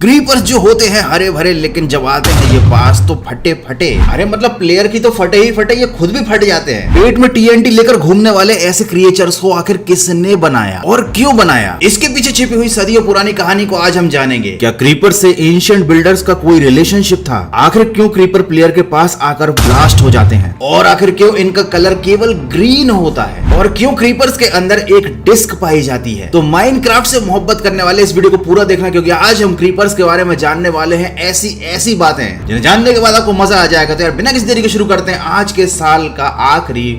Creepers जो होते हैं हरे भरे, लेकिन जब आते हैं ये पास तो फटे फटे। अरे मतलब प्लेयर की तो फटे ही फटे, ये खुद भी फट जाते हैं। पेट में टीएनटी लेकर घूमने वाले ऐसे क्रिएचर्स को आखिर किसने बनाया और क्यों बनाया, इसके पीछे छिपी हुई सदियों पुरानी कहानी को आज हम जानेंगे। क्या क्रीपर से एंशिएंट बिल्डर्स का कोई रिलेशनशिप था? आखिर क्यों क्रीपर प्लेयर के पास आकर ब्लास्ट हो जाते हैं? और आखिर क्यों इनका कलर केवल ग्रीन होता है? और क्यों क्रीपर्स के अंदर एक डिस्क पाई जाती है? तो माइनक्राफ्ट से मोहब्बत करने वाले इस वीडियो को पूरा देखना, क्योंकि आज हम क्रीपर्स के बारे में जानने वाले हैं ऐसी बातें जिन्हें जानने के बाद आपको मजा आ जाएगा। तो यार बिना किसी देरी के शुरू करते हैं आज के साल का आखिरी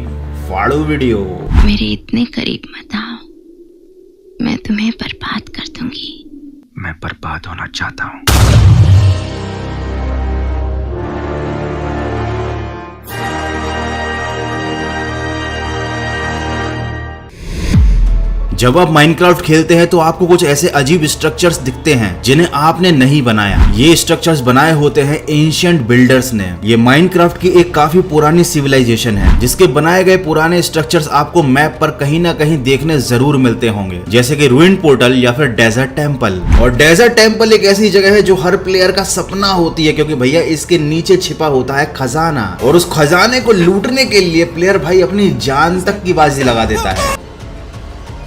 फाड़ू वीडियो। मेरे इतने करीब मत आओ, मैं तुम्हें बर्बाद कर दूंगी। मैं बर्बाद होना चाहता हूँ। जब आप माइनक्राफ्ट खेलते हैं तो आपको कुछ ऐसे अजीब स्ट्रक्चर्स दिखते हैं जिन्हें आपने नहीं बनाया। ये स्ट्रक्चर्स बनाए होते हैं एंशिएंट बिल्डर्स ने। ये माइनक्राफ्ट की एक काफी पुरानी सिविलाइजेशन है जिसके बनाए गए पुराने स्ट्रक्चर्स आपको मैप पर कहीं ना कहीं देखने जरूर मिलते होंगे, जैसे कि रूइंड पोर्टल या फिर डेजर्ट टेम्पल। और डेजर्ट टेम्पल एक ऐसी जगह है जो हर प्लेयर का सपना होती है, क्योंकि भैया इसके नीचे छिपा होता है खजाना, और उस खजाने को लूटने के लिए प्लेयर भाई अपनी जान तक की बाजी लगा देता है।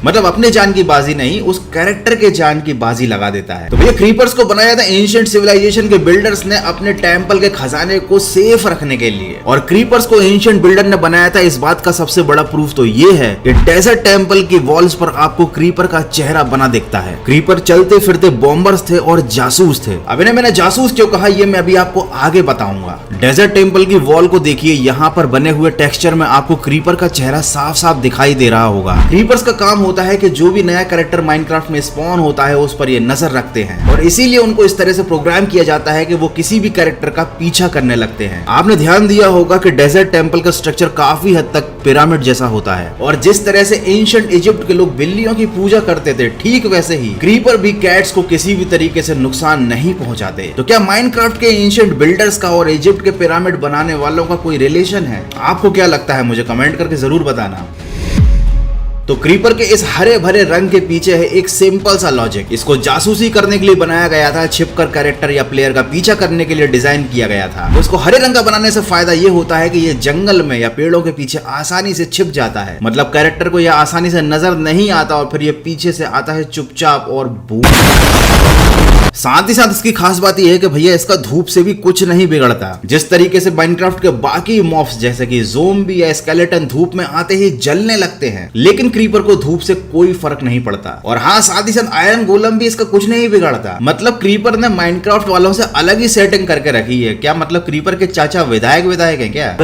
मतलब अपने जान की बाजी नहीं, उस कैरेक्टर के जान की बाजी लगा देता है। तो भैया क्रीपर्स को बनाया था एंशिएंट सिविलाइजेशन के बिल्डर्स ने अपने टेम्पल के खजाने को सेफ रखने के लिए। और क्रीपर्स को एंशिएंट बिल्डर ने बनाया था, इस बात का सबसे बड़ा प्रूफ तो ये है कि डेजर्ट टेम्पल की वॉल्स पर आपको क्रीपर का चेहरा बना दिखता है। क्रीपर चलते फिरते बॉम्बर्स थे और जासूस थे। अब इन्हें मैंने जासूस क्यों कहा ये मैं अभी आपको आगे बताऊंगा। डेजर्ट टेम्पल की वॉल को देखिए, यहाँ पर बने हुए टेक्सचर में आपको क्रीपर का चेहरा साफ साफ दिखाई दे रहा होगा। क्रीपर्स का काम होता है कि जो भी नया कैरेक्टर माइनक्राफ्ट में स्पॉन होता है उस पर ये नजर रखते हैं, और इसीलिए उनको इस तरह से प्रोग्राम किया जाता है कि वो किसी भी कैरेक्टर का पीछा करने लगते हैं। आपने ध्यान दिया होगा कि डेजर्ट टेम्पल का स्ट्रक्चर काफी हद तक पिरामिड जैसा होता है, और जिस तरह से एंशिएंट इजिप्ट के लोग बिल्लियों की पूजा करते थे, ठीक वैसे ही क्रीपर भी कैट्स को किसी भी तरीके से नुकसान नहीं पहुंचाते। तो क्या माइनक्राफ्ट के एंशिएंट बिल्डर्स का और इजिप्ट के पिरामिड बनाने वालों का कोई रिलेशन है? आपको क्या लगता है मुझे कमेंट करके जरूर बताना। तो क्रीपर के इस हरे भरे रंग के पीछे है एक सिंपल सा लॉजिक। इसको जासूसी करने के लिए बनाया गया था, छिपकर कैरेक्टर या प्लेयर का पीछा करने के लिए डिजाइन किया गया था। तो इसको हरे रंग का बनाने से फायदा ये होता है कि ये जंगल में या पेड़ों के पीछे आसानी से छिप जाता है। मतलब कैरेक्टर को यह आसानी से नजर नहीं आता और फिर ये पीछे से आता है चुपचाप और बूम। साथ ही साथ इसकी खास बात यह है कि भैया इसका धूप से भी कुछ नहीं बिगड़ता। जिस तरीके से माइनक्राफ्ट के बाकी मॉब्स जैसे कि ज़ोंबी या स्केलेटन धूप में आते ही जलने लगते हैं, लेकिन क्रीपर को धूप से कोई फर्क नहीं पड़ता। और हाँ, साथ ही साथ आयरन गोलम भी इसका कुछ नहीं बिगाड़ता। मतलब क्रीपर ने माइनक्राफ्ट वालों से अलग ही सेटिंग करके रखी है। क्या मतलब क्रीपर के चाचा विधायक है क्या?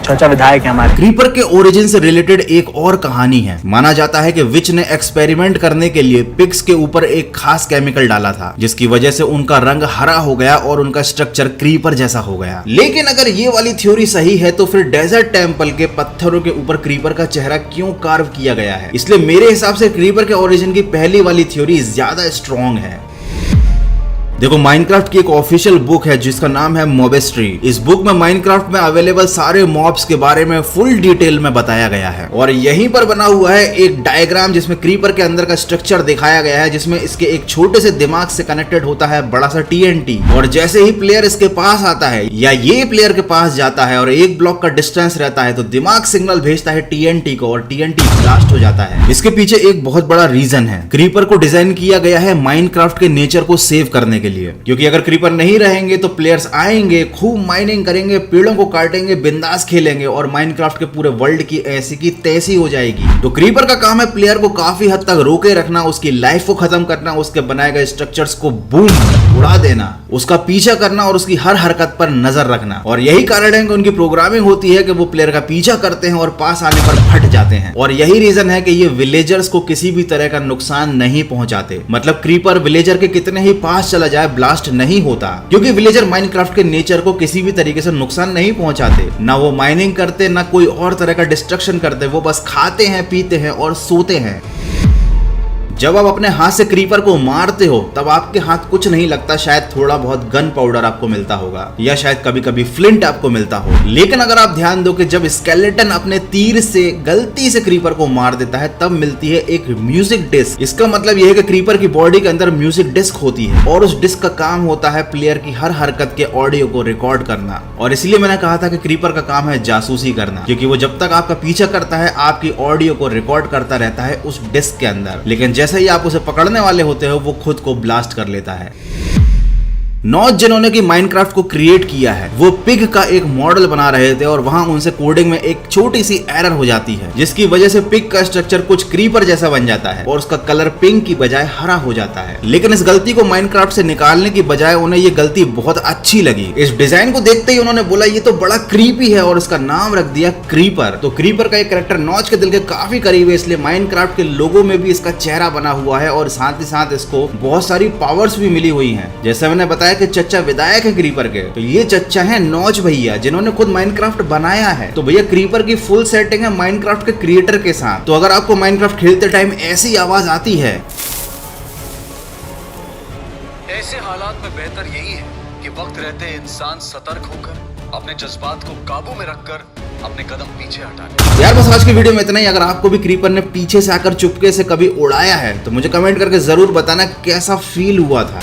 चाचा विधायक है हमारे। क्रीपर के ओरिजिन से रिलेटेड एक और कहानी है। माना जाता है कि विच ने एक्सपेरिमेंट करने के लिए पिग्स के ऊपर एक खास केमिकल डाला था, जिसकी वजह से उनका रंग हरा हो गया और उनका स्ट्रक्चर क्रीपर जैसा हो गया। लेकिन अगर ये वाली थ्योरी सही है तो फिर डेजर्ट टेम्पल के पत्थरों के ऊपर क्रीपर का चेहरा क्यों कार्व किया गया है? इसलिए मेरे हिसाब से क्रीपर के ओरिजिन की पहली वाली थ्योरी ज्यादा स्ट्रॉन्ग है। देखो, माइनक्राफ्ट की एक ऑफिशियल बुक है जिसका नाम है मॉबेस्ट्री। इस बुक में माइनक्राफ्ट में अवेलेबल सारे मॉब्स के बारे में फुल डिटेल में बताया गया है, और यहीं पर बना हुआ है एक डायग्राम जिसमें क्रीपर के अंदर का स्ट्रक्चर दिखाया गया है, जिसमें इसके एक छोटे से दिमाग से कनेक्टेड होता है बड़ा सा टीएनटी। और जैसे ही प्लेयर इसके पास आता है या ये प्लेयर के पास जाता है और एक ब्लॉक का डिस्टेंस रहता है, तो दिमाग सिग्नल भेजता है टीएनटी को और टीएनटी ब्लास्ट हो जाता है। इसके पीछे एक बहुत बड़ा रीजन है। क्रीपर को डिजाइन किया गया है माइनक्राफ्ट के नेचर को सेव करने के लिए, क्योंकि अगर क्रीपर नहीं रहेंगे तो प्लेयर्स आएंगे, खूब माइनिंग करेंगे, पेड़ों को काटेंगे, बिंदास खेलेंगे और माइनक्राफ्ट के पूरे वर्ल्ड की ऐसी की तैसी हो जाएगी। तो क्रीपर का काम है प्लेयर को काफी हद तक रोके रखना, उसकी लाइफ को खत्म करना, उसके बनाए गए स्ट्रक्चर्स को बूम उड़ा देना, उसका पीछा करना और उसकी हर हरकत पर नजर रखना। और यही कारण है कि उनकी प्रोग्रामिंग होती है कि वो प्लेयर का पीछा करते हैं और पास आने पर फट जाते हैं। और यही रीजन है कि ये विलेजर्स को किसी भी तरह का नुकसान नहीं पहुंचाते। मतलब क्रीपर विलेजर के कितने ही पास चला जाए ब्लास्ट नहीं होता, क्योंकि विलेजर माइनक्राफ्ट के नेचर को किसी भी तरीके से नुकसान नहीं पहुंचाते। ना वो माइनिंग करते, ना कोई और तरह का डिस्ट्रक्शन करते, वो बस खाते हैं, पीते हैं और सोते हैं। जब आप अपने हाथ से क्रीपर को मारते हो तब आपके हाथ कुछ नहीं लगता, शायद थोड़ा बहुत गन पाउडर आपको मिलता होगा या शायद कभी कभी फ्लिंट आपको मिलता हो। लेकिन अगर आप ध्यान दो कि जब स्केलेटन अपने तीर से गलती से क्रीपर को मार देता है तब मिलती है एक म्यूजिक डिस्क। इसका मतलब यह है कि क्रीपर की बॉडी के अंदर म्यूजिक डिस्क होती है और उस डिस्क का काम होता है प्लेयर की हर हरकत के ऑडियो को रिकॉर्ड करना। और इसलिए मैंने कहा था कि क्रीपर का काम है जासूसी करना, क्योंकि वो जब तक आपका पीछा करता है आपकी ऑडियो को रिकॉर्ड करता रहता है उस डिस्क के अंदर। लेकिन जैसे ही आप उसे पकड़ने वाले होते हो वो खुद को ब्लास्ट कर लेता है। नॉच जिन्होंने की माइनक्राफ्ट को क्रिएट किया है वो पिग का एक मॉडल बना रहे थे और वहां उनसे कोडिंग में एक छोटी सी एरर हो जाती है जिसकी वजह से पिग का स्ट्रक्चर कुछ क्रीपर जैसा बन जाता है और उसका कलर पिंक की बजाय हरा हो जाता है। लेकिन इस गलती को माइनक्राफ्ट से निकालने की बजाय उन्हें ये गलती बहुत अच्छी लगी। इस डिजाइन को देखते ही उन्होंने बोला ये तो बड़ा क्रीपी है और इसका नाम रख दिया क्रीपर। तो क्रीपर का एक कैरेक्टर नॉच के दिल के काफी करीब है, इसलिए माइनक्राफ्ट के लोगो में भी इसका चेहरा बना हुआ है और साथ ही साथ इसको बहुत सारी पावर्स भी मिली हुई है। जैसे मैंने बताया कि चच्चा विधायक है क्रीपर के, तो ये चच्चा है नॉच भैया जिन्होंने खुद माइनक्राफ्ट बनाया है। तो भैया क्रीपर की फुल सेटिंग है माइनक्राफ्ट के क्रिएटर के साथ। तो अगर आपको माइनक्राफ्ट खेलते टाइम ऐसी आवाज आती है, ऐसे हालात में बेहतर यही है कि वक्त रहते इंसान सतर्क होकर अपने जज्बात को काबू में रखकर अपने कदम पीछे हटा ले। यार बस आज की वीडियो में इतना ही। अगर आपको भी क्रीपर ने पीछे से आकर चुपके से कभी उड़ाया है तो मुझे कमेंट करके जरूर बताना कैसा फील हुआ था,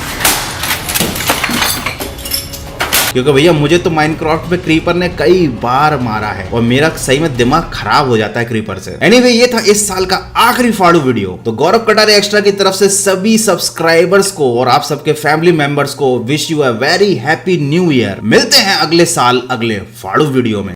क्योंकि भैया मुझे तो माइनक्राफ्ट में क्रीपर ने कई बार मारा है और मेरा सही में दिमाग खराब हो जाता है क्रीपर से। एनीवे ये था इस साल का आखिरी फाड़ू वीडियो। तो गौरव कटारे एक्स्ट्रा की तरफ से सभी सब्सक्राइबर्स को और आप सबके फैमिली मेंबर्स को wish you a very happy new year. मिलते हैं अगले साल अगले फाड़ू वीडियो में।